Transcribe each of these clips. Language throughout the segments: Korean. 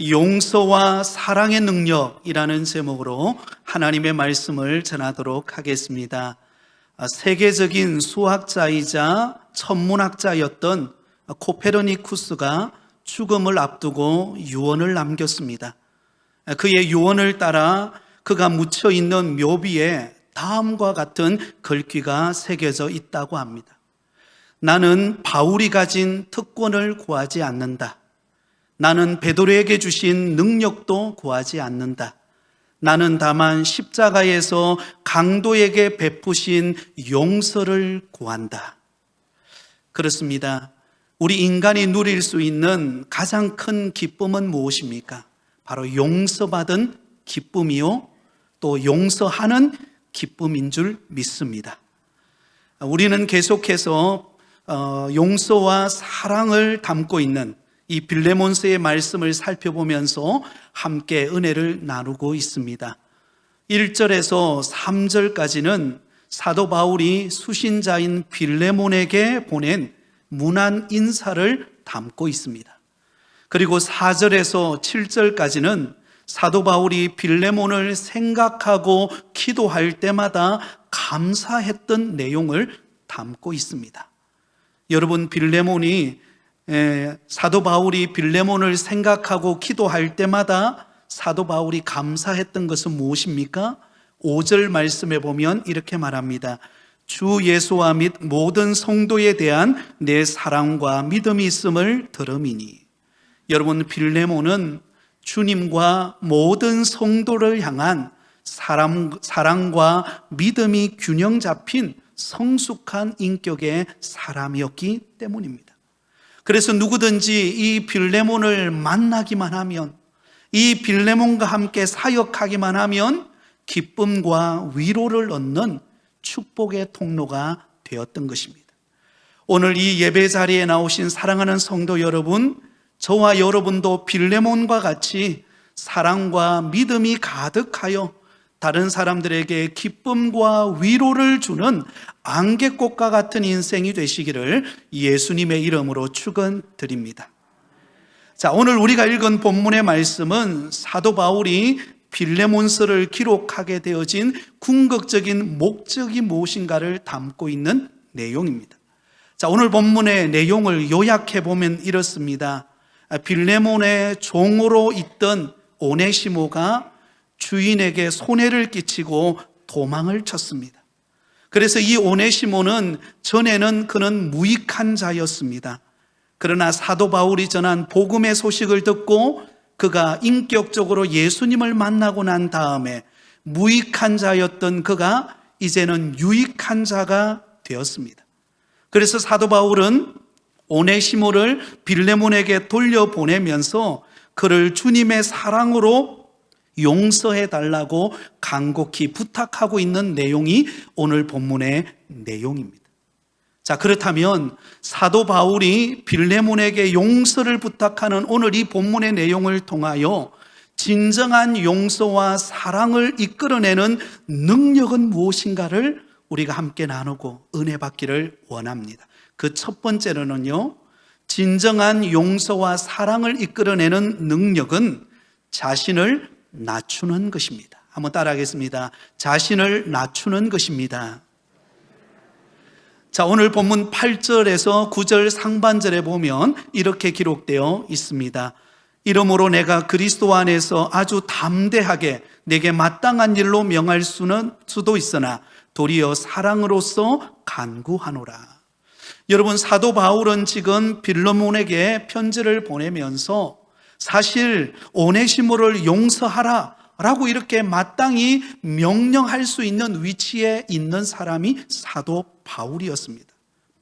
용서와 사랑의 능력이라는 제목으로 하나님의 말씀을 전하도록 하겠습니다. 세계적인 수학자이자 천문학자였던 코페르니쿠스가 죽음을 앞두고 유언을 남겼습니다. 그의 유언을 따라 그가 묻혀 있는 묘비에 다음과 같은 글귀가 새겨져 있다고 합니다. 나는 바울이 가진 특권을 구하지 않는다. 나는 베드로에게 주신 능력도 구하지 않는다. 나는 다만 십자가에서 강도에게 베푸신 용서를 구한다. 그렇습니다. 우리 인간이 누릴 수 있는 가장 큰 기쁨은 무엇입니까? 바로 용서받은 기쁨이요, 또 용서하는 기쁨인 줄 믿습니다. 우리는 계속해서 용서와 사랑을 담고 있는 이 빌레몬서의 말씀을 살펴보면서 함께 은혜를 나누고 있습니다. 1절에서 3절까지는 사도 바울이 수신자인 빌레몬에게 보낸 문안 인사를 담고 있습니다. 그리고 4절에서 7절까지는 사도 바울이 빌레몬을 생각하고 기도할 때마다 감사했던 내용을 담고 있습니다. 여러분, 사도 바울이 빌레몬을 생각하고 기도할 때마다 사도 바울이 감사했던 것은 무엇입니까? 5절 말씀에 보면 이렇게 말합니다. 주 예수와 및 모든 성도에 대한 내 사랑과 믿음이 있음을 들음이니. 여러분, 빌레몬은 주님과 모든 성도를 향한 사랑과 믿음이 균형 잡힌 성숙한 인격의 사람이었기 때문입니다. 그래서 누구든지 이 빌레몬을 만나기만 하면, 이 빌레몬과 함께 사역하기만 하면 기쁨과 위로를 얻는 축복의 통로가 되었던 것입니다. 오늘 이 예배 자리에 나오신 사랑하는 성도 여러분, 저와 여러분도 빌레몬과 같이 사랑과 믿음이 가득하여 다른 사람들에게 기쁨과 위로를 주는 안개꽃과 같은 인생이 되시기를 예수님의 이름으로 축원드립니다. 자, 오늘 우리가 읽은 본문의 말씀은 사도 바울이 빌레몬서를 기록하게 되어진 궁극적인 목적이 무엇인가를 담고 있는 내용입니다. 자, 오늘 본문의 내용을 요약해 보면 이렇습니다. 빌레몬의 종으로 있던 오네시모가 주인에게 손해를 끼치고 도망을 쳤습니다. 그래서 이 오네시모는 전에는 그는 무익한 자였습니다. 그러나 사도 바울이 전한 복음의 소식을 듣고 그가 인격적으로 예수님을 만나고 난 다음에 무익한 자였던 그가 이제는 유익한 자가 되었습니다. 그래서 사도 바울은 오네시모를 빌레몬에게 돌려보내면서 그를 주님의 사랑으로 용서해 달라고 간곡히 부탁하고 있는 내용이 오늘 본문의 내용입니다. 자, 그렇다면 사도 바울이 빌레몬에게 용서를 부탁하는 오늘 이 본문의 내용을 통하여 진정한 용서와 사랑을 이끌어내는 능력은 무엇인가를 우리가 함께 나누고 은혜 받기를 원합니다. 그 첫 번째로는요, 진정한 용서와 사랑을 이끌어내는 능력은 자신을 낮추는 것입니다. 한번 따라하겠습니다. 자신을 낮추는 것입니다. 자, 오늘 본문 8절에서 9절 상반절에 보면 이렇게 기록되어 있습니다. 이러므로 내가 그리스도 안에서 아주 담대하게 내게 마땅한 일로 명할 수도 있으나 도리어 사랑으로서 간구하노라. 여러분, 사도 바울은 지금 빌레몬에게 편지를 보내면서 사실 오네시모를 용서하라 라고 이렇게 마땅히 명령할 수 있는 위치에 있는 사람이 사도 바울이었습니다.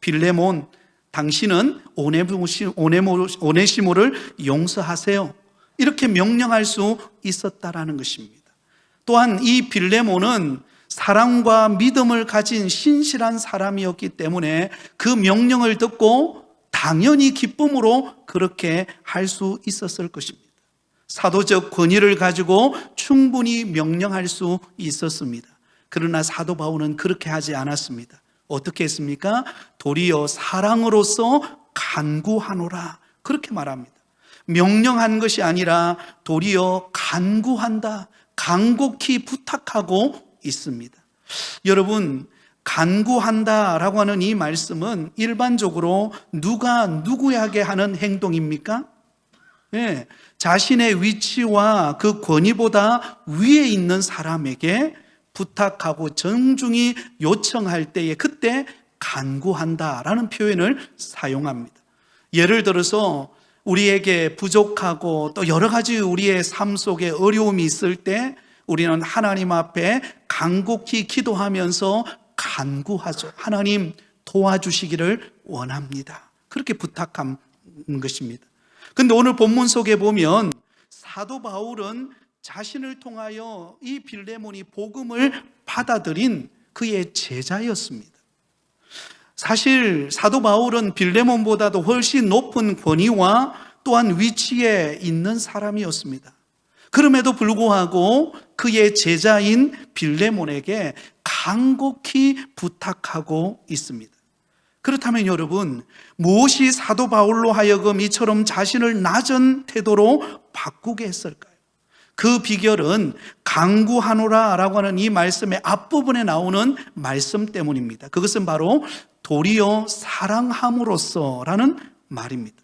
빌레몬, 당신은 오네시모를 용서하세요, 이렇게 명령할 수 있었다라는 것입니다. 또한 이 빌레몬은 사랑과 믿음을 가진 신실한 사람이었기 때문에 그 명령을 듣고 당연히 기쁨으로 그렇게 할 수 있었을 것입니다. 사도적 권위를 가지고 충분히 명령할 수 있었습니다. 그러나 사도 바울은 그렇게 하지 않았습니다. 어떻게 했습니까? 도리어 사랑으로서 간구하노라, 그렇게 말합니다. 명령한 것이 아니라 도리어 간구한다, 간곡히 부탁하고 있습니다. 여러분, 간구한다라고 하는 이 말씀은 일반적으로 누가 누구에게 하는 행동입니까? 네, 자신의 위치와 그 권위보다 위에 있는 사람에게 부탁하고 정중히 요청할 때에 그때 간구한다라는 표현을 사용합니다. 예를 들어서 우리에게 부족하고 또 여러 가지 우리의 삶 속에 어려움이 있을 때 우리는 하나님 앞에 간곡히 기도하면서 간구하죠. 하나님 도와주시기를 원합니다. 그렇게 부탁한 것입니다. 근데 오늘 본문 속에 보면 사도 바울은 자신을 통하여 이 빌레몬이 복음을 받아들인 그의 제자였습니다. 사실 사도 바울은 빌레몬보다도 훨씬 높은 권위와 또한 위치에 있는 사람이었습니다. 그럼에도 불구하고 그의 제자인 빌레몬에게 간곡히 부탁하고 있습니다. 그렇다면 여러분, 무엇이 사도 바울로 하여금 이처럼 자신을 낮은 태도로 바꾸게 했을까요? 그 비결은 간구하노라 라고 하는 이 말씀의 앞부분에 나오는 말씀 때문입니다. 그것은 바로 도리어 사랑함으로써 라는 말입니다.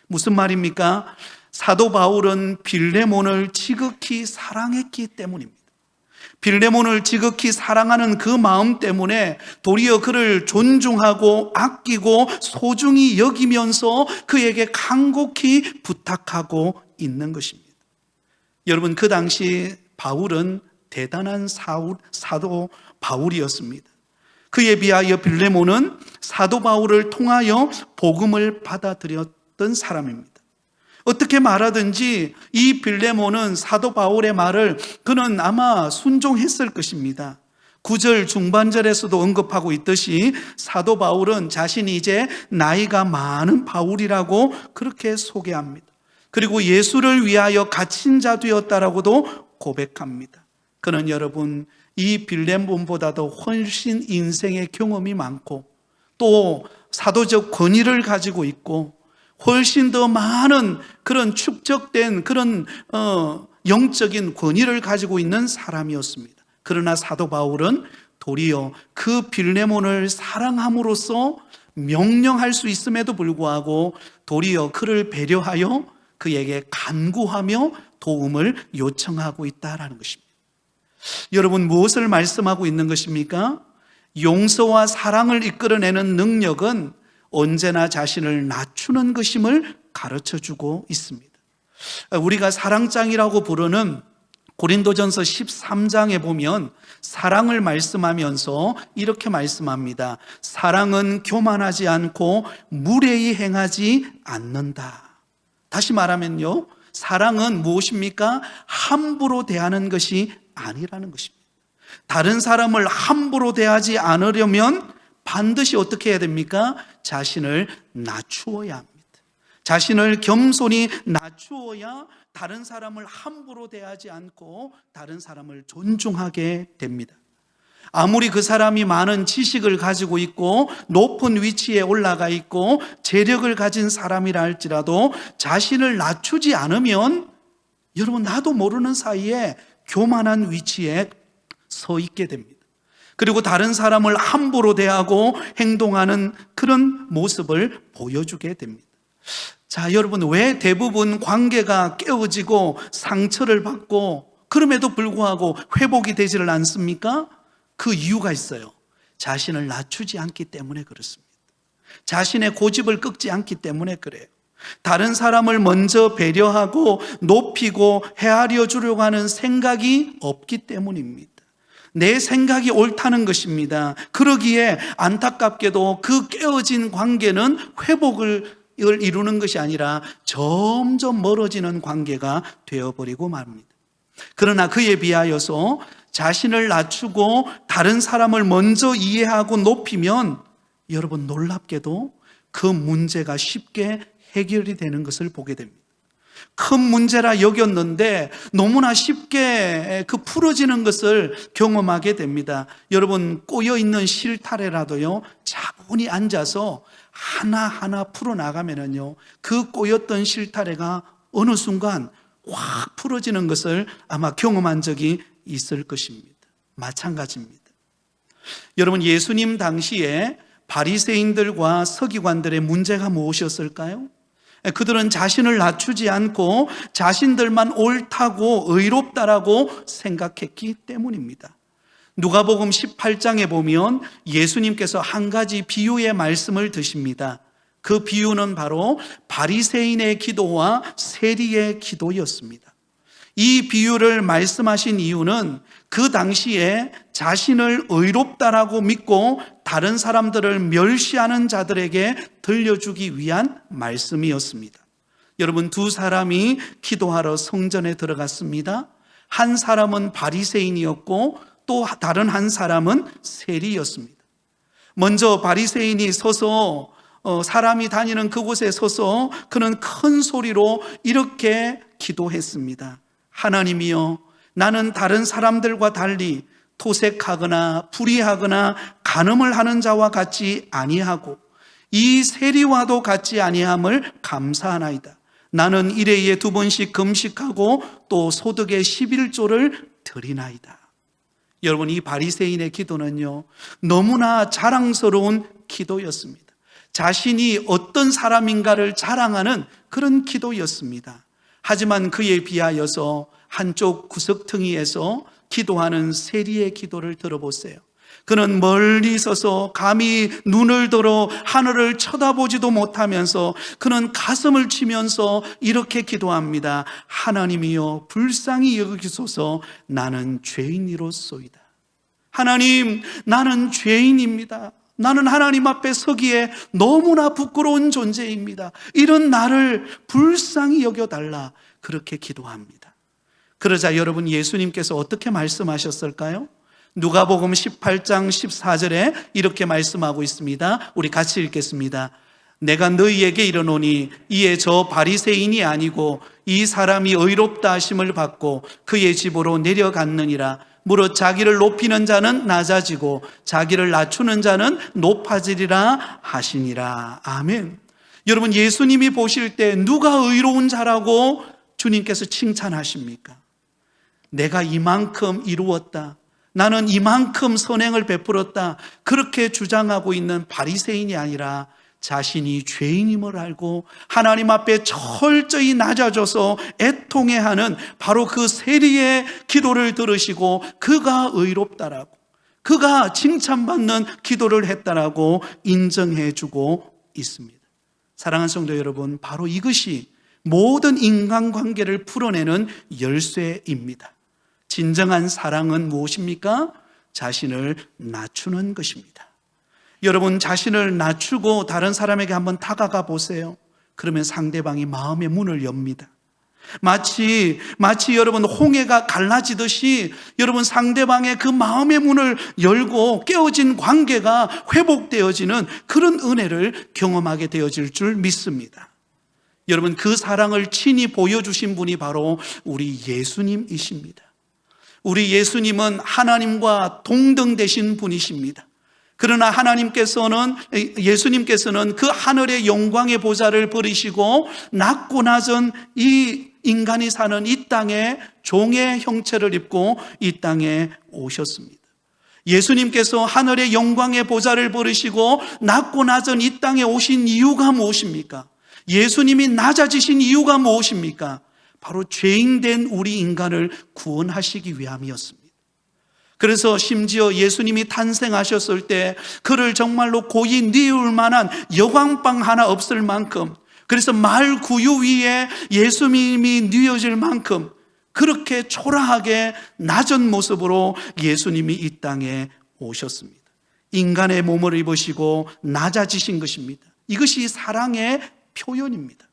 무슨 말입니까? 사도 바울은 빌레몬을 지극히 사랑했기 때문입니다. 빌레몬을 지극히 사랑하는 그 마음 때문에 도리어 그를 존중하고 아끼고 소중히 여기면서 그에게 간곡히 부탁하고 있는 것입니다. 여러분, 그 당시 바울은 대단한 사도 바울이었습니다. 그에 비하여 빌레몬은 사도 바울을 통하여 복음을 받아들였던 사람입니다. 어떻게 말하든지 이 빌레몬은 사도 바울의 말을 그는 아마 순종했을 것입니다. 9절 중반절에서도 언급하고 있듯이 사도 바울은 자신이 이제 나이가 많은 바울이라고 그렇게 소개합니다. 그리고 예수를 위하여 갇힌 자 되었다라고도 고백합니다. 그는 여러분, 이 빌레몬보다도 훨씬 인생의 경험이 많고 또 사도적 권위를 가지고 있고 훨씬 더 많은 그런 축적된 그런 영적인 권위를 가지고 있는 사람이었습니다. 그러나 사도 바울은 도리어 그 빌레몬을 사랑함으로써 명령할 수 있음에도 불구하고 도리어 그를 배려하여 그에게 간구하며 도움을 요청하고 있다라는 것입니다. 여러분, 무엇을 말씀하고 있는 것입니까? 용서와 사랑을 이끌어내는 능력은 언제나 자신을 낮추는 것임을 가르쳐주고 있습니다. 우리가 사랑장이라고 부르는 고린도전서 13장에 보면 사랑을 말씀하면서 이렇게 말씀합니다. 사랑은 교만하지 않고 무례히 행하지 않는다. 다시 말하면요, 사랑은 무엇입니까? 함부로 대하는 것이 아니라는 것입니다. 다른 사람을 함부로 대하지 않으려면 반드시 어떻게 해야 됩니까? 자신을 낮추어야 합니다. 자신을 겸손히 낮추어야 다른 사람을 함부로 대하지 않고 다른 사람을 존중하게 됩니다. 아무리 그 사람이 많은 지식을 가지고 있고 높은 위치에 올라가 있고 재력을 가진 사람이라 할지라도 자신을 낮추지 않으면 여러분, 나도 모르는 사이에 교만한 위치에 서 있게 됩니다. 그리고 다른 사람을 함부로 대하고 행동하는 그런 모습을 보여주게 됩니다. 자, 여러분, 왜 대부분 관계가 깨어지고 상처를 받고 그럼에도 불구하고 회복이 되지를 않습니까? 그 이유가 있어요. 자신을 낮추지 않기 때문에 그렇습니다. 자신의 고집을 꺾지 않기 때문에 그래요. 다른 사람을 먼저 배려하고 높이고 헤아려 주려고 하는 생각이 없기 때문입니다. 내 생각이 옳다는 것입니다. 그러기에 안타깝게도 그 깨어진 관계는 회복을 이루는 것이 아니라 점점 멀어지는 관계가 되어버리고 말입니다. 그러나 그에 비하여서 자신을 낮추고 다른 사람을 먼저 이해하고 높이면 여러분, 놀랍게도 그 문제가 쉽게 해결이 되는 것을 보게 됩니다. 큰 문제라 여겼는데 너무나 쉽게 그 풀어지는 것을 경험하게 됩니다. 여러분, 꼬여있는 실타래라도요, 차분히 앉아서 하나하나 풀어나가면은요, 그 꼬였던 실타래가 어느 순간 확 풀어지는 것을 아마 경험한 적이 있을 것입니다. 마찬가지입니다. 여러분, 예수님 당시에 바리새인들과 서기관들의 문제가 무엇이었을까요? 그들은 자신을 낮추지 않고 자신들만 옳다고 의롭다라고 생각했기 때문입니다. 누가복음 18장에 보면 예수님께서 한 가지 비유의 말씀을 드십니다. 그 비유는 바로 바리새인의 기도와 세리의 기도였습니다. 이 비유를 말씀하신 이유는 그 당시에 자신을 의롭다라고 믿고 다른 사람들을 멸시하는 자들에게 들려주기 위한 말씀이었습니다. 여러분, 두 사람이 기도하러 성전에 들어갔습니다. 한 사람은 바리새인이었고 또 다른 한 사람은 세리였습니다. 먼저 바리새인이 서서 사람이 다니는 그곳에 서서 그는 큰 소리로 이렇게 기도했습니다. 하나님이여, 나는 다른 사람들과 달리 토색하거나 불의하거나 간음을 하는 자와 같지 아니하고 이 세리와도 같지 아니함을 감사하나이다. 나는 일회에 2번씩 금식하고 또 소득의 11조를 드리나이다. 여러분, 이 바리새인의 기도는요, 너무나 자랑스러운 기도였습니다. 자신이 어떤 사람인가를 자랑하는 그런 기도였습니다. 하지만 그에 비하여서 한쪽 구석텅이에서 기도하는 세리의 기도를 들어보세요. 그는 멀리 서서 감히 눈을 들어 하늘을 쳐다보지도 못하면서 그는 가슴을 치면서 이렇게 기도합니다. 하나님이여, 불쌍히 여기소서. 나는 죄인이로소이다. 하나님, 나는 죄인입니다. 나는 하나님 앞에 서기에 너무나 부끄러운 존재입니다. 이런 나를 불쌍히 여겨달라. 그렇게 기도합니다. 그러자 여러분, 예수님께서 어떻게 말씀하셨을까요? 누가복음 18장 14절에 이렇게 말씀하고 있습니다. 우리 같이 읽겠습니다. 내가 너희에게 이르노니 이에 저 바리새인이 아니고 이 사람이 의롭다 하심을 받고 그의 집으로 내려갔느니라. 무릇 자기를 높이는 자는 낮아지고 자기를 낮추는 자는 높아지리라 하시니라. 아멘. 여러분, 예수님이 보실 때 누가 의로운 자라고 주님께서 칭찬하십니까? 내가 이만큼 이루었다, 나는 이만큼 선행을 베풀었다, 그렇게 주장하고 있는 바리새인이 아니라 자신이 죄인임을 알고 하나님 앞에 철저히 낮아져서 애통해하는 바로 그 세리의 기도를 들으시고 그가 의롭다라고, 그가 칭찬받는 기도를 했다라고 인정해주고 있습니다. 사랑하는 성도 여러분, 바로 이것이 모든 인간관계를 풀어내는 열쇠입니다. 진정한 사랑은 무엇입니까? 자신을 낮추는 것입니다. 여러분, 자신을 낮추고 다른 사람에게 한번 다가가 보세요. 그러면 상대방이 마음의 문을 엽니다. 마치 여러분 홍해가 갈라지듯이 여러분 상대방의 그 마음의 문을 열고 깨어진 관계가 회복되어지는 그런 은혜를 경험하게 되어질 줄 믿습니다. 여러분, 그 사랑을 친히 보여주신 분이 바로 우리 예수님이십니다. 우리 예수님은 하나님과 동등되신 분이십니다. 그러나 예수님께서는 그 하늘의 영광의 보좌를 버리시고 낮고 낮은 이 인간이 사는 이 땅에 종의 형체를 입고 이 땅에 오셨습니다. 예수님께서 하늘의 영광의 보좌를 버리시고 낮고 낮은 이 땅에 오신 이유가 무엇입니까? 예수님이 낮아지신 이유가 무엇입니까? 바로 죄인된 우리 인간을 구원하시기 위함이었습니다. 그래서 심지어 예수님이 탄생하셨을 때 그를 정말로 고이 뉘울 만한 여광빵 하나 없을 만큼, 그래서 말 구유 위에 예수님이 뉘어질 만큼 그렇게 초라하게 낮은 모습으로 예수님이 이 땅에 오셨습니다. 인간의 몸을 입으시고 낮아지신 것입니다. 이것이 사랑의 표현입니다.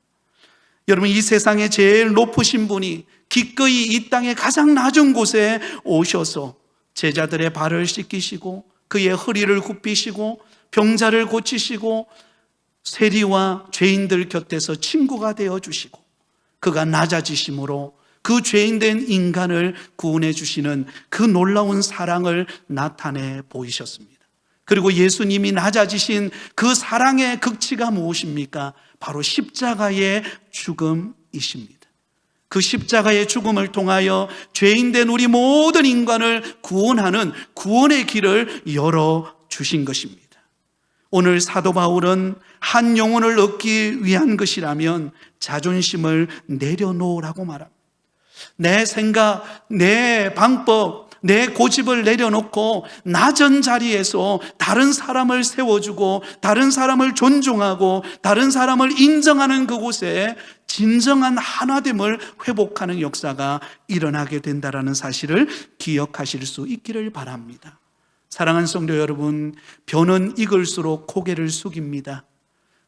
여러분, 이 세상에 제일 높으신 분이 기꺼이 이 땅의 가장 낮은 곳에 오셔서 제자들의 발을 씻기시고 그의 허리를 굽히시고 병자를 고치시고 세리와 죄인들 곁에서 친구가 되어주시고 그가 낮아지심으로 그 죄인된 인간을 구원해 주시는 그 놀라운 사랑을 나타내 보이셨습니다. 그리고 예수님이 낮아지신 그 사랑의 극치가 무엇입니까? 바로 십자가의 죽음이십니다. 그 십자가의 죽음을 통하여 죄인된 우리 모든 인간을 구원하는 구원의 길을 열어주신 것입니다. 오늘 사도 바울은 한 영혼을 얻기 위한 것이라면 자존심을 내려놓으라고 말합니다. 내 생각, 내 방법, 내 고집을 내려놓고 낮은 자리에서 다른 사람을 세워주고 다른 사람을 존중하고 다른 사람을 인정하는 그곳에 진정한 하나됨을 회복하는 역사가 일어나게 된다는 사실을 기억하실 수 있기를 바랍니다. 사랑하는 성도 여러분, 벼는 익을수록 고개를 숙입니다.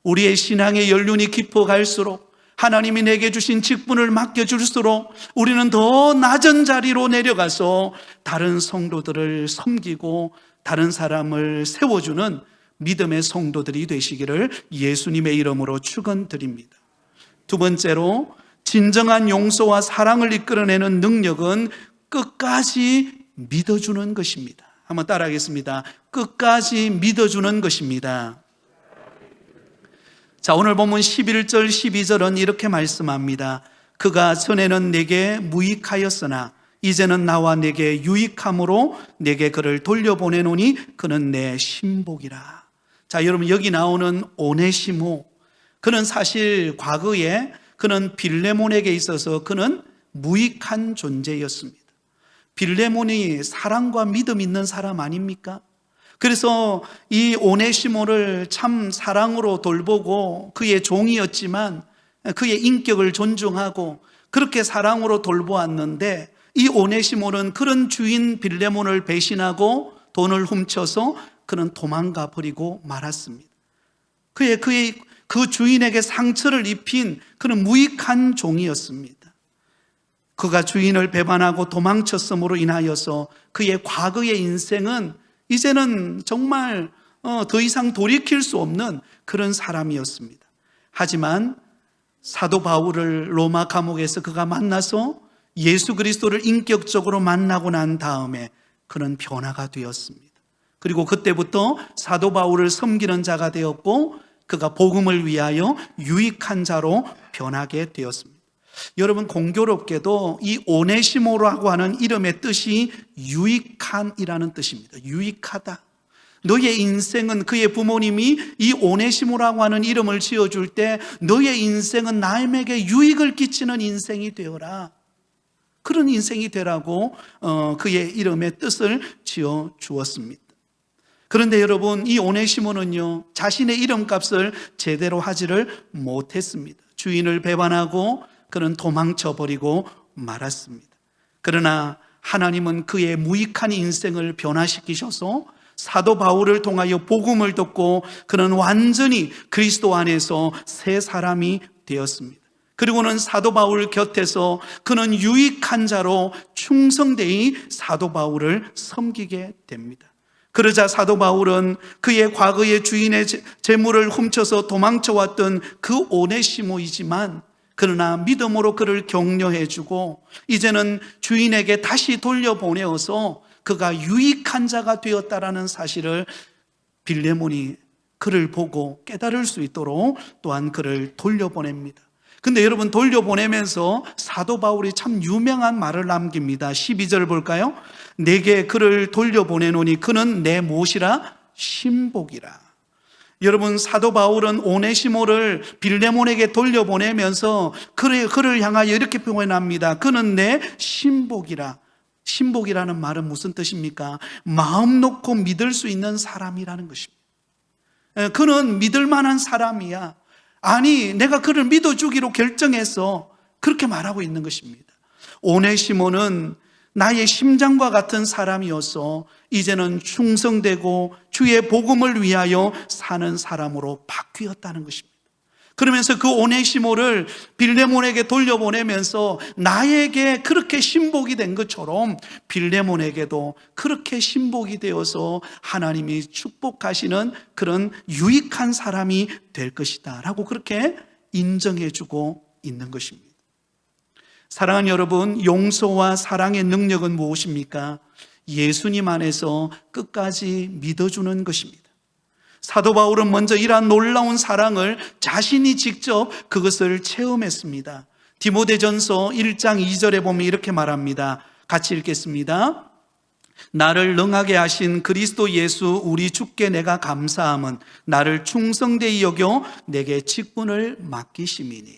우리의 신앙의 연륜이 깊어갈수록 하나님이 내게 주신 직분을 맡겨줄수록 우리는 더 낮은 자리로 내려가서 다른 성도들을 섬기고 다른 사람을 세워주는 믿음의 성도들이 되시기를 예수님의 이름으로 축원드립니다. 두 번째로, 진정한 용서와 사랑을 이끌어내는 능력은 끝까지 믿어주는 것입니다. 한번 따라하겠습니다. 끝까지 믿어주는 것입니다. 자, 오늘 본문 11절 12절은 이렇게 말씀합니다. 그가 전에는 내게 무익하였으나 이제는 나와 내게 유익함으로 내게 그를 돌려보내노니 그는 내 신복이라. 자, 여러분, 여기 나오는 오네시모, 그는 사실 과거에 그는 빌레몬에게 있어서 그는 무익한 존재였습니다. 빌레몬이 사랑과 믿음 있는 사람 아닙니까? 그래서 이 오네시모를 참 사랑으로 돌보고 그의 종이었지만 그의 인격을 존중하고 그렇게 사랑으로 돌보았는데, 이 오네시모는 그런 주인 빌레몬을 배신하고 돈을 훔쳐서 그는 도망가 버리고 말았습니다. 그의 그 주인에게 상처를 입힌 그런 무익한 종이었습니다. 그가 주인을 배반하고 도망쳤음으로 인하여서 그의 과거의 인생은 이제는 정말 더 이상 돌이킬 수 없는 그런 사람이었습니다. 하지만 사도 바울을 로마 감옥에서 그가 만나서 예수 그리스도를 인격적으로 만나고 난 다음에 그는 변화가 되었습니다. 그리고 그때부터 사도 바울을 섬기는 자가 되었고 그가 복음을 위하여 유익한 자로 변하게 되었습니다. 여러분, 공교롭게도 이 오네시모라고 하는 이름의 뜻이 유익한이라는 뜻입니다. 유익하다. 너의 인생은, 그의 부모님이 이 오네시모라고 하는 이름을 지어줄 때 너의 인생은 남에게 유익을 끼치는 인생이 되어라, 그런 인생이 되라고 그의 이름의 뜻을 지어 주었습니다. 그런데 여러분, 이 오네시모는요, 자신의 이름값을 제대로 하지를 못했습니다. 주인을 배반하고 그는 도망쳐버리고 말았습니다. 그러나 하나님은 그의 무익한 인생을 변화시키셔서 사도 바울을 통하여 복음을 듣고 그는 완전히 그리스도 안에서 새 사람이 되었습니다. 그리고는 사도 바울 곁에서 그는 유익한 자로 충성되이 사도 바울을 섬기게 됩니다. 그러자 사도 바울은 그의 과거의 주인의 재물을 훔쳐서 도망쳐왔던 그 오네시모이지만 그러나 믿음으로 그를 격려해주고 이제는 주인에게 다시 돌려보내어서 그가 유익한 자가 되었다라는 사실을 빌레몬이 그를 보고 깨달을 수 있도록 또한 그를 돌려보냅니다. 근데 여러분, 돌려보내면서 사도 바울이 참 유명한 말을 남깁니다. 12절 볼까요? 내게 그를 돌려보내노니 그는 내 무엇이라? 신복이라. 여러분, 사도 바울은 오네시모를 빌레몬에게 돌려보내면서 그를 향하여 이렇게 표현합니다. 그는 내 신복이라. 신복이라는 말은 무슨 뜻입니까? 마음 놓고 믿을 수 있는 사람이라는 것입니다. 그는 믿을 만한 사람이야. 아니, 내가 그를 믿어주기로 결정해서 그렇게 말하고 있는 것입니다. 오네시모는 나의 심장과 같은 사람이어서 이제는 충성되고 주의 복음을 위하여 사는 사람으로 바뀌었다는 것입니다. 그러면서 그 오네시모를 빌레몬에게 돌려보내면서 나에게 그렇게 신복이 된 것처럼 빌레몬에게도 그렇게 신복이 되어서 하나님이 축복하시는 그런 유익한 사람이 될 것이다 라고 그렇게 인정해주고 있는 것입니다. 사랑하는 여러분, 용서와 사랑의 능력은 무엇입니까? 예수님 안에서 끝까지 믿어주는 것입니다. 사도 바울은 먼저 이러한 놀라운 사랑을 자신이 직접 그것을 체험했습니다. 디모데전서 1장 2절에 보면 이렇게 말합니다. 같이 읽겠습니다. 나를 능하게 하신 그리스도 예수 우리 주께 내가 감사함은 나를 충성되이 여겨 내게 직분을 맡기심이니.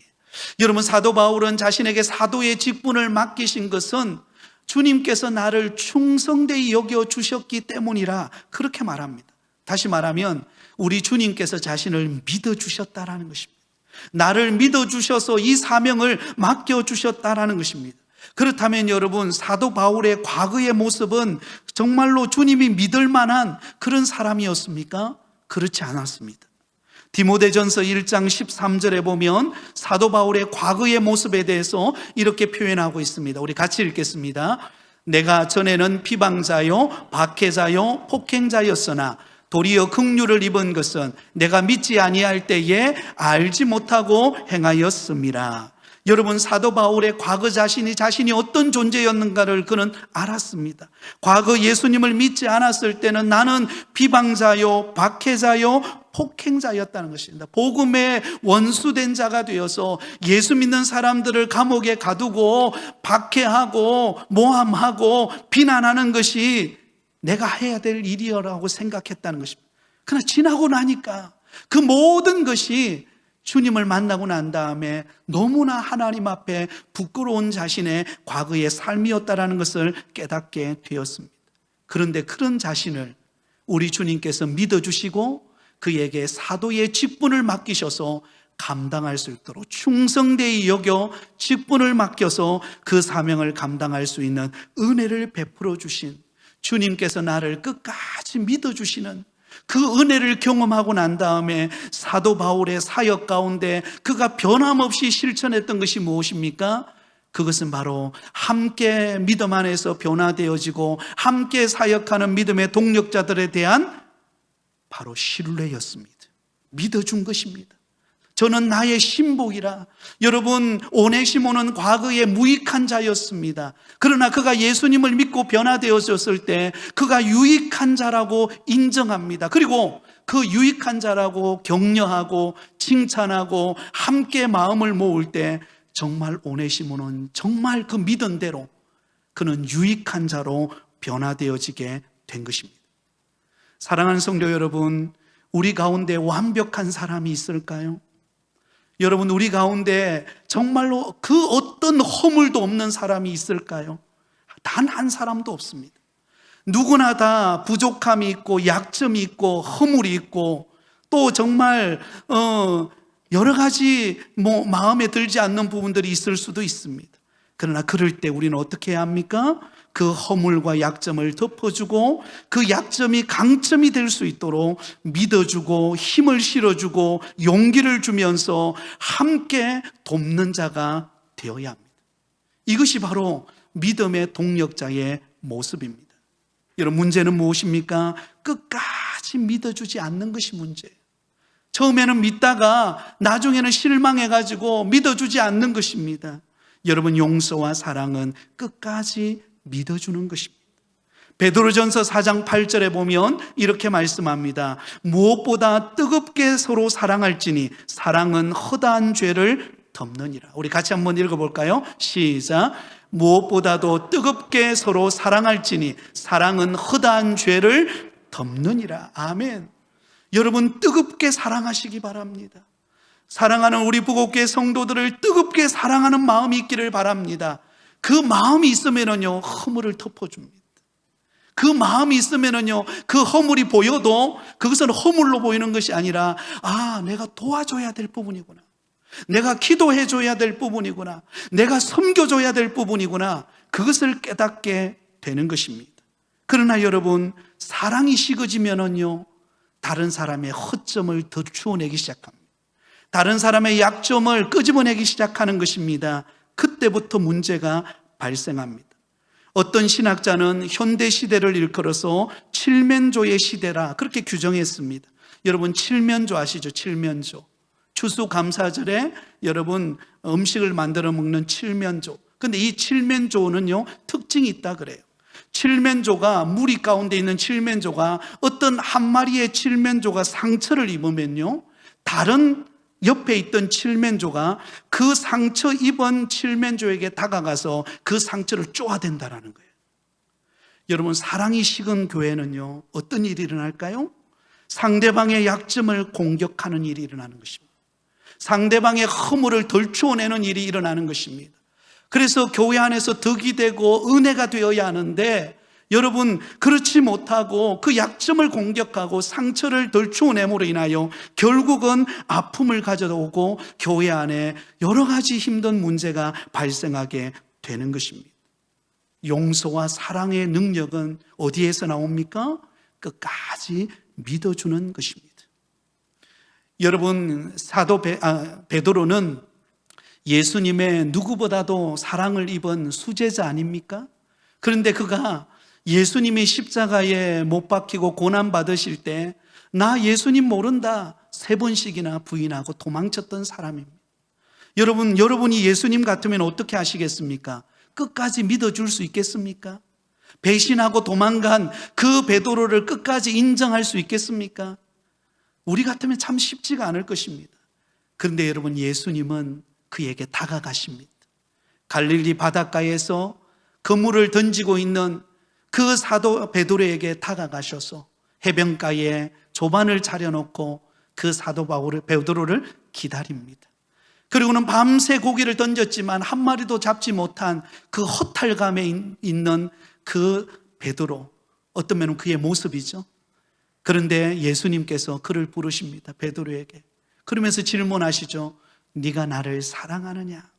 여러분, 사도 바울은 자신에게 사도의 직분을 맡기신 것은 주님께서 나를 충성되이 여겨 주셨기 때문이라 그렇게 말합니다. 다시 말하면 우리 주님께서 자신을 믿어주셨다라는 것입니다. 나를 믿어주셔서 이 사명을 맡겨주셨다라는 것입니다. 그렇다면 여러분, 사도 바울의 과거의 모습은 정말로 주님이 믿을 만한 그런 사람이었습니까? 그렇지 않았습니다. 디모데전서 1장 13절에 보면 사도 바울의 과거의 모습에 대해서 이렇게 표현하고 있습니다. 우리 같이 읽겠습니다. 내가 전에는 비방자요 박해자요 폭행자였으나 도리어 긍휼을 입은 것은 내가 믿지 아니할 때에 알지 못하고 행하였음이라. 여러분, 사도 바울의 과거 자신이 어떤 존재였는가를 그는 알았습니다. 과거 예수님을 믿지 않았을 때는 나는 비방자요 박해자요 폭행자였다는 것입니다. 복음의 원수된 자가 되어서 예수 믿는 사람들을 감옥에 가두고 박해하고 모함하고 비난하는 것이 내가 해야 될 일이라고 생각했다는 것입니다. 그러나 지나고 나니까 그 모든 것이 주님을 만나고 난 다음에 너무나 하나님 앞에 부끄러운 자신의 과거의 삶이었다는 것을 깨닫게 되었습니다. 그런데 그런 자신을 우리 주님께서 믿어주시고 그에게 사도의 직분을 맡기셔서 감당할 수 있도록 충성되이 여겨 직분을 맡겨서 그 사명을 감당할 수 있는 은혜를 베풀어 주신 주님께서 나를 끝까지 믿어주시는 그 은혜를 경험하고 난 다음에 사도 바울의 사역 가운데 그가 변함없이 실천했던 것이 무엇입니까? 그것은 바로 함께 믿음 안에서 변화되어지고 함께 사역하는 믿음의 동력자들에 대한 바로 신뢰였습니다. 믿어준 것입니다. 저는 나의 신복이라. 여러분, 오네시모는 과거에 무익한 자였습니다. 그러나 그가 예수님을 믿고 변화되어졌을 때 그가 유익한 자라고 인정합니다. 그리고 그 유익한 자라고 격려하고 칭찬하고 함께 마음을 모을 때 정말 오네시모는 정말 그 믿은 대로 그는 유익한 자로 변화되어지게 된 것입니다. 사랑하는 성도 여러분, 우리 가운데 완벽한 사람이 있을까요? 여러분, 우리 가운데 정말로 그 어떤 허물도 없는 사람이 있을까요? 단 한 사람도 없습니다. 누구나 다 부족함이 있고 약점이 있고 허물이 있고 또 정말 여러 가지 마음에 들지 않는 부분들이 있을 수도 있습니다. 그러나 그럴 때 우리는 어떻게 해야 합니까? 그 허물과 약점을 덮어주고 그 약점이 강점이 될 수 있도록 믿어주고 힘을 실어주고 용기를 주면서 함께 돕는 자가 되어야 합니다. 이것이 바로 믿음의 동력자의 모습입니다. 여러분, 문제는 무엇입니까? 끝까지 믿어주지 않는 것이 문제예요. 처음에는 믿다가 나중에는 실망해가지고 믿어주지 않는 것입니다. 여러분, 용서와 사랑은 끝까지 믿어주는 것입니다. 베드로전서 4장 8절에 보면 이렇게 말씀합니다. 무엇보다 뜨겁게 서로 사랑할지니 사랑은 허다한 죄를 덮느니라. 우리 같이 한번 읽어볼까요? 시작. 무엇보다도 뜨겁게 서로 사랑할지니 사랑은 허다한 죄를 덮느니라. 아멘. 여러분, 뜨겁게 사랑하시기 바랍니다. 사랑하는 우리 부곡교회 성도들을 뜨겁게 사랑하는 마음이 있기를 바랍니다. 그 마음이 있으면은요, 허물을 덮어줍니다. 그 마음이 있으면은요, 그 허물이 보여도 그것은 허물로 보이는 것이 아니라, 내가 도와줘야 될 부분이구나. 내가 기도해줘야 될 부분이구나. 내가 섬겨줘야 될 부분이구나. 그것을 깨닫게 되는 것입니다. 그러나 여러분, 사랑이 식어지면은요, 다른 사람의 허점을 더 추워내기 시작합니다. 다른 사람의 약점을 끄집어내기 시작하는 것입니다. 그때부터 문제가 발생합니다. 어떤 신학자는 현대 시대를 일컬어서 칠면조의 시대라 그렇게 규정했습니다. 여러분, 칠면조 아시죠? 칠면조. 추수감사절에 여러분 음식을 만들어 먹는 칠면조. 근데 이 칠면조는요, 특징이 있다 그래요. 칠면조가, 무리 가운데 있는 칠면조가 어떤 한 마리의 칠면조가 상처를 입으면요, 다른 옆에 있던 칠면조가 그 상처 입은 칠면조에게 다가가서 그 상처를 쪼아댄다라는 거예요. 여러분, 사랑이 식은 교회는요, 어떤 일이 일어날까요? 상대방의 약점을 공격하는 일이 일어나는 것입니다. 상대방의 허물을 덜추어내는 일이 일어나는 것입니다. 그래서 교회 안에서 덕이 되고 은혜가 되어야 하는데, 여러분, 그렇지 못하고 그 약점을 공격하고 상처를 덜추어냄으로 인하여 결국은 아픔을 가져오고 교회 안에 여러 가지 힘든 문제가 발생하게 되는 것입니다. 용서와 사랑의 능력은 어디에서 나옵니까? 끝까지 믿어주는 것입니다. 여러분, 사도 베드로는 예수님의 누구보다도 사랑을 입은 수제자 아닙니까? 그런데 그가 예수님이 십자가에 못 박히고 고난받으실 때 나 예수님 모른다 3번씩이나 부인하고 도망쳤던 사람입니다. 여러분이 예수님 같으면 어떻게 하시겠습니까? 끝까지 믿어줄 수 있겠습니까? 배신하고 도망간 그 베드로를 끝까지 인정할 수 있겠습니까? 우리 같으면 참 쉽지가 않을 것입니다. 그런데 여러분, 예수님은 그에게 다가가십니다. 갈릴리 바닷가에서 그물을 던지고 있는 그 사도 베드로에게 다가가셔서 해변가에 조반을 차려놓고 그 사도 베드로를 기다립니다. 그리고는 밤새 고기를 던졌지만 한 마리도 잡지 못한 그 허탈감에 있는 그 베드로, 어떤 면은 그의 모습이죠. 그런데 예수님께서 그를 부르십니다. 베드로에게. 그러면서 질문하시죠. 네가 나를 사랑하느냐?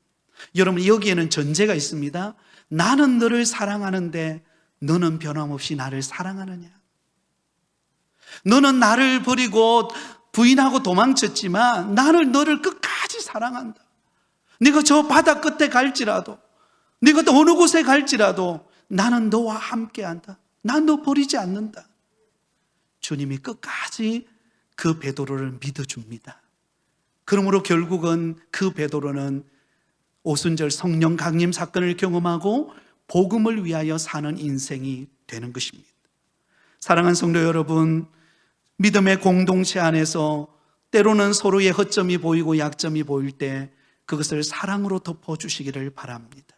여러분, 여기에는 전제가 있습니다. 나는 너를 사랑하는데 너는 변함없이 나를 사랑하느냐? 너는 나를 버리고 부인하고 도망쳤지만 나는 너를 끝까지 사랑한다. 네가 저 바다 끝에 갈지라도, 네가 또 어느 곳에 갈지라도 나는 너와 함께한다. 난 너 버리지 않는다. 주님이 끝까지 그 베드로를 믿어줍니다. 그러므로 결국은 그 베드로는 오순절 성령 강림 사건을 경험하고 복음을 위하여 사는 인생이 되는 것입니다. 사랑하는 성도 여러분, 믿음의 공동체 안에서 때로는 서로의 허점이 보이고 약점이 보일 때 그것을 사랑으로 덮어주시기를 바랍니다.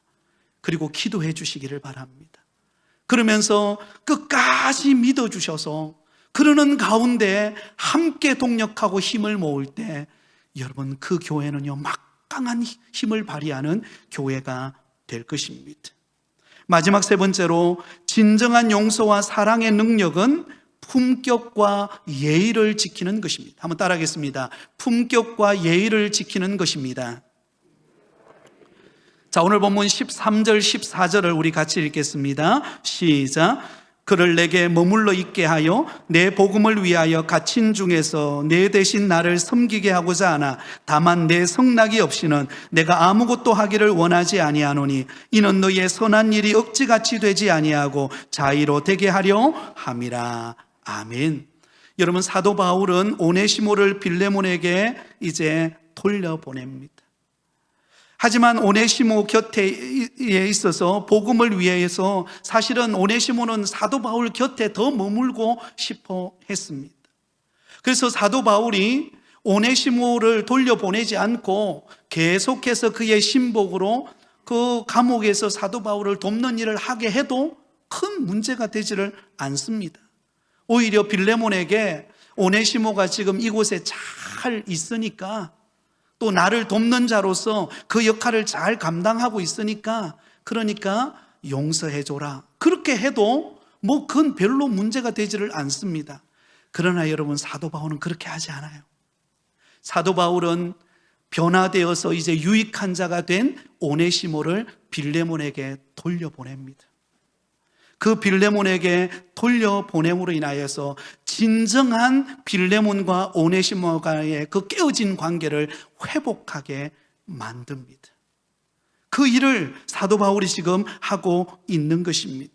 그리고 기도해 주시기를 바랍니다. 그러면서 끝까지 믿어주셔서 그러는 가운데 함께 동력하고 힘을 모을 때 여러분, 그 교회는요, 막강한 힘을 발휘하는 교회가 될 것입니다. 마지막 3번째로, 진정한 용서와 사랑의 능력은 품격과 예의를 지키는 것입니다. 한번 따라하겠습니다. 품격과 예의를 지키는 것입니다. 자, 오늘 본문 13절, 14절을 우리 같이 읽겠습니다. 시작. 그를 내게 머물러 있게 하여 내 복음을 위하여 갇힌 중에서 내 대신 나를 섬기게 하고자 하나 다만 내 성낙이 없이는 내가 아무것도 하기를 원하지 아니하노니 이는 너희의 선한 일이 억지같이 되지 아니하고 자의로 되게 하려 함이라. 아멘. 여러분, 사도 바울은 오네시모를 빌레몬에게 이제 돌려보냅니다. 하지만 오네시모 곁에 있어서 복음을 위해서 사실은 오네시모는 사도 바울 곁에 더 머물고 싶어 했습니다. 그래서 사도 바울이 오네시모를 돌려보내지 않고 계속해서 그의 신복으로 그 감옥에서 사도 바울을 돕는 일을 하게 해도 큰 문제가 되지를 않습니다. 오히려 빌레몬에게 오네시모가 지금 이곳에 잘 있으니까, 또 나를 돕는 자로서 그 역할을 잘 감당하고 있으니까, 그러니까 용서해줘라, 그렇게 해도 그건 별로 문제가 되지를 않습니다. 그러나 여러분, 사도 바울은 그렇게 하지 않아요. 사도 바울은 변화되어서 이제 유익한 자가 된 오네시모를 빌레몬에게 돌려보냅니다. 그 빌레몬에게 돌려보냄으로 인하여서 진정한 빌레몬과 오네시모가의 그 깨어진 관계를 회복하게 만듭니다. 그 일을 사도 바울이 지금 하고 있는 것입니다.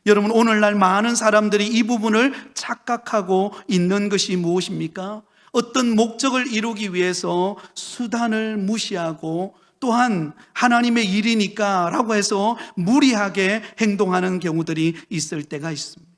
여러분, 오늘날 많은 사람들이 이 부분을 착각하고 있는 것이 무엇입니까? 어떤 목적을 이루기 위해서 수단을 무시하고 또한 하나님의 일이니까 라고 해서 무리하게 행동하는 경우들이 있을 때가 있습니다.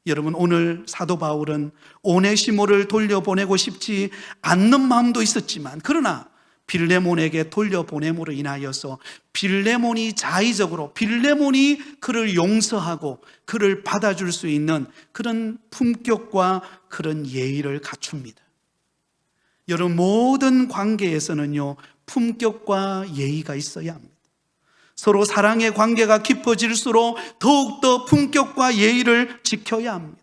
여러분, 오늘 사도 바울은 오네시모를 돌려보내고 싶지 않는 마음도 있었지만, 그러나 빌레몬에게 돌려보냄으로 인하여서 빌레몬이 자의적으로, 빌레몬이 그를 용서하고 그를 받아줄 수 있는 그런 품격과 그런 예의를 갖춥니다. 여러분, 모든 관계에서는요, 품격과 예의가 있어야 합니다. 서로 사랑의 관계가 깊어질수록 더욱더 품격과 예의를 지켜야 합니다.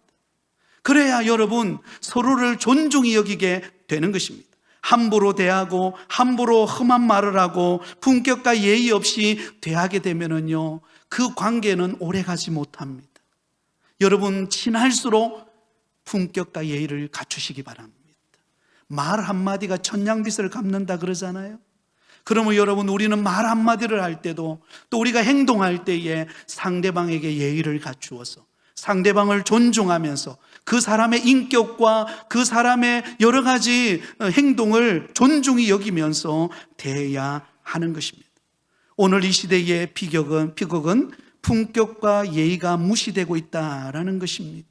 그래야 여러분, 서로를 존중히 여기게 되는 것입니다. 함부로 대하고 함부로 험한 말을 하고 품격과 예의 없이 대하게 되면은요, 그 관계는 오래가지 못합니다. 여러분, 친할수록 품격과 예의를 갖추시기 바랍니다. 말 한마디가 천냥빚을 갚는다 그러잖아요. 그러면 여러분, 우리는 말 한마디를 할 때도, 또 우리가 행동할 때에 상대방에게 예의를 갖추어서 상대방을 존중하면서 그 사람의 인격과 그 사람의 여러 가지 행동을 존중히 여기면서 대해야 하는 것입니다. 오늘 이 시대의 비극은 품격과 예의가 무시되고 있다라는 것입니다.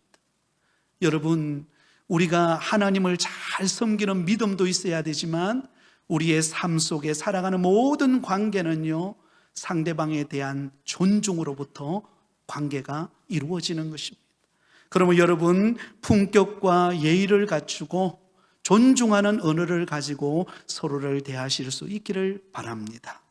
여러분, 우리가 하나님을 잘 섬기는 믿음도 있어야 되지만 우리의 삶 속에 살아가는 모든 관계는요, 상대방에 대한 존중으로부터 관계가 이루어지는 것입니다. 그러면 여러분, 품격과 예의를 갖추고 존중하는 언어를 가지고 서로를 대하실 수 있기를 바랍니다.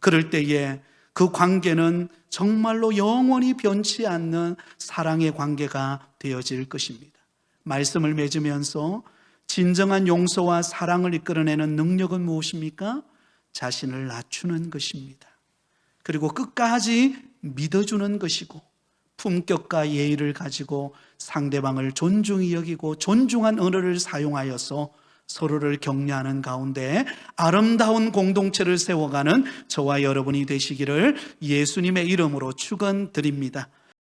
그럴 때에 그 관계는 정말로 영원히 변치 않는 사랑의 관계가 되어질 것입니다. 말씀을 맺으면서 진정한 용서와 사랑을 이끌어내는 능력은 무엇입니까? 자신을 낮추는 것입니다. 그리고 끝까지 믿어주는 것이고, 품격과 예의를 가지고 상대방을 존중히 여기고 존중한 언어를 사용하여서 서로를 격려하는 가운데 아름다운 공동체를 세워가는 저와 여러분이 되시기를 예수님의 이름으로 축원드립니다.